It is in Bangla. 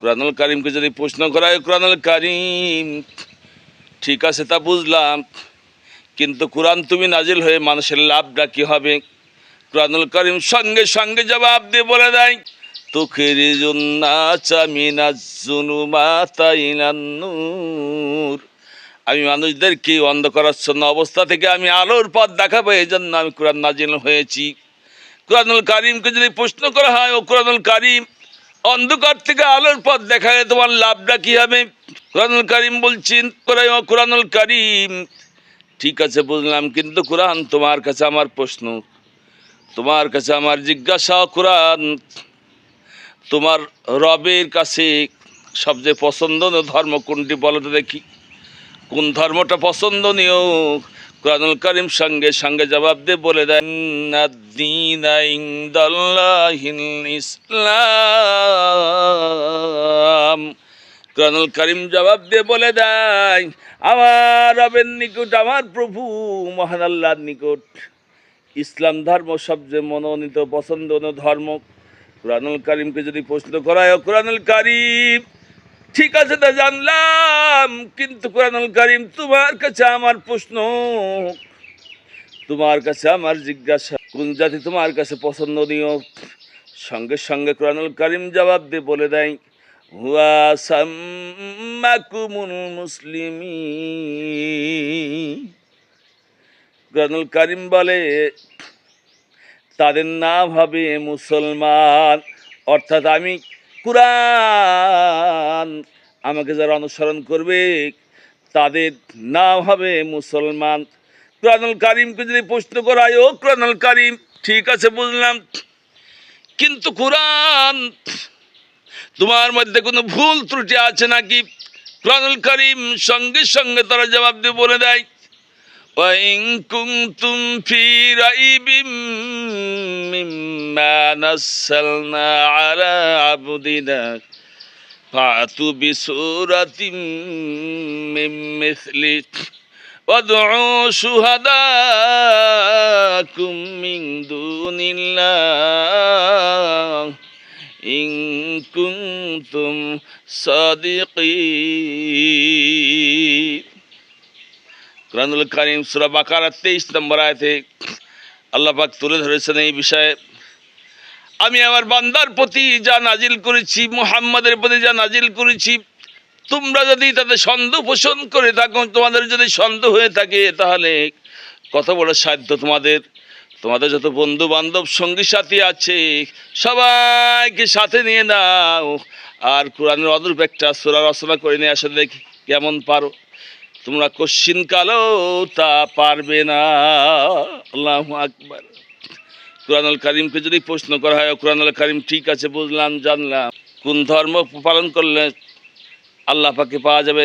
কুরআনুল কারীমকে যদি প্রশ্ন করা হয়, কুরআনুল কারীম ঠিক আছে তা বুঝলাম, কিন্তু কোরআন তুমি নাজিল হয়ে মানুষের লাভটা কী হবে? কুরআনুল কারীম সঙ্গে সঙ্গে জবাব দিয়ে বলে দেয়, তুখরিজুন নাসা মিনাজ যুলুমাতি ইলান নূর। আমি মানুষদেরকে অন্ধকারাচ্ছন্ন অবস্থা থেকে আমি আলোর পথ দেখাবো, এই জন্য আমি কোরআন নাজিল হয়েছি। কুরআনুল কারীমকে যদি প্রশ্ন করা হয়, ও কুরআনুল কারীম অন্ধকার থেকে আলোর পথ দেখালে তোমার লাভটা কী হবে? কুরআনুল কারীম বলছেন, কুরআনুল কারীম ঠিক আছে বুঝলাম, কিন্তু কোরআন তোমার কাছে আমার প্রশ্ন, তোমার কাছে আমার জিজ্ঞাসা। কোরআন তোমার রবের কাছে সবচেয়ে পছন্দনীয় ধর্ম কোনটি বলো তো দেখি, কোন ধর্মটা পছন্দনীয়? কুরআনুল কারীম সঙ্গে সঙ্গে জবাব দিয়ে বলে দেন, আদ-দীনু ইনদাল্লাহিল ইসলাম। কুরআনুল কারীম জবাব দিয়ে বলে দেয়, আমার রবের নিকট, আমার প্রভু মহান আল্লাহর নিকট ইসলাম ধর্ম সবচেয়ে মনোনীত পছন্দনীয় ধর্ম। কুরআনুল কারীমকে যদি প্রশ্ন করা হয়, কুরআনুল কারীম ঠিক আছে তা জানলাম, কিন্তু কুরআনুল কারীম তোমার কাছে আমার প্রশ্ন, তোমার কাছে আমার জিজ্ঞাসা, কোন জাতি তোমার কাছে পছন্দনীয়? সঙ্গে সঙ্গে কুরআনুল কারীম জবাব দিয়ে বলে দেয়, হুয়া সাম্মাকুমুল মুসলিমিন। কুরআনুল কারীম বলে তাদের নাম হবে মুসলমান, অর্থাৎ আমি কুরআন আমাকে যারা অনুসরণ করবে তাদের নাম হবে মুসলমান। কুরআনুল কারীমকে যদি প্রশ্ন করা হয়, ও কুরআনুল কারীম ঠিক আছে বুঝলাম, কিন্তু কুরআন তোমার মধ্যে কোনো ভুল ত্রুটি আছে নাকি? কুরআনুল কারীম সঙ্গে সঙ্গে তারা জবাব দিয়ে বলে দেয়, ওয়াইন কুনতুম ফি রাইবিম মিম্মা নাযালনা আলা আবদিনা ফাতু বিসূরাতিম মিন মিসলি ওয়াদউ শুহাদাকুম মিন দুনিল্লাহ ইন কুনতুম সাদিকিন। কুরআনুল কারীম সূরা বাকারা 23 নম্বর আয়াতে আল্লাহ পাক তুলে ধরেছেন এই বিষয়ে, আমি আমার বান্দার প্রতি যা নাজিল করেছি, মুহাম্মাদের প্রতি যা নাজিল করেছি, তোমরা যদি তাতে সন্দেহ পোষণ করে থাকো, তোমাদের যদি সন্দেহ হয়ে থাকে, তাহলে কত বড় সাধ্য তোমাদের, তোমাদের যত বন্ধু বান্ধব সঙ্গী সাথী আছে সবাইকে সাথে নিয়ে নাও, আর কোরআনের অনুরূপ একটা সূরা রচনা করে নিয়ে আসো, দেখি কেমন পারো। তোমরা কশ্চিন কালেও তা পারবে না। আল্লাহু আকবার। কুরআনুল কারীমকে যদি প্রশ্ন করা হয়, কুরআনুল কারীম ঠিক আছে বুঝলাম জানলাম, কোন ধর্ম পালন করলে আল্লাহ পাকে পাওয়া যাবে?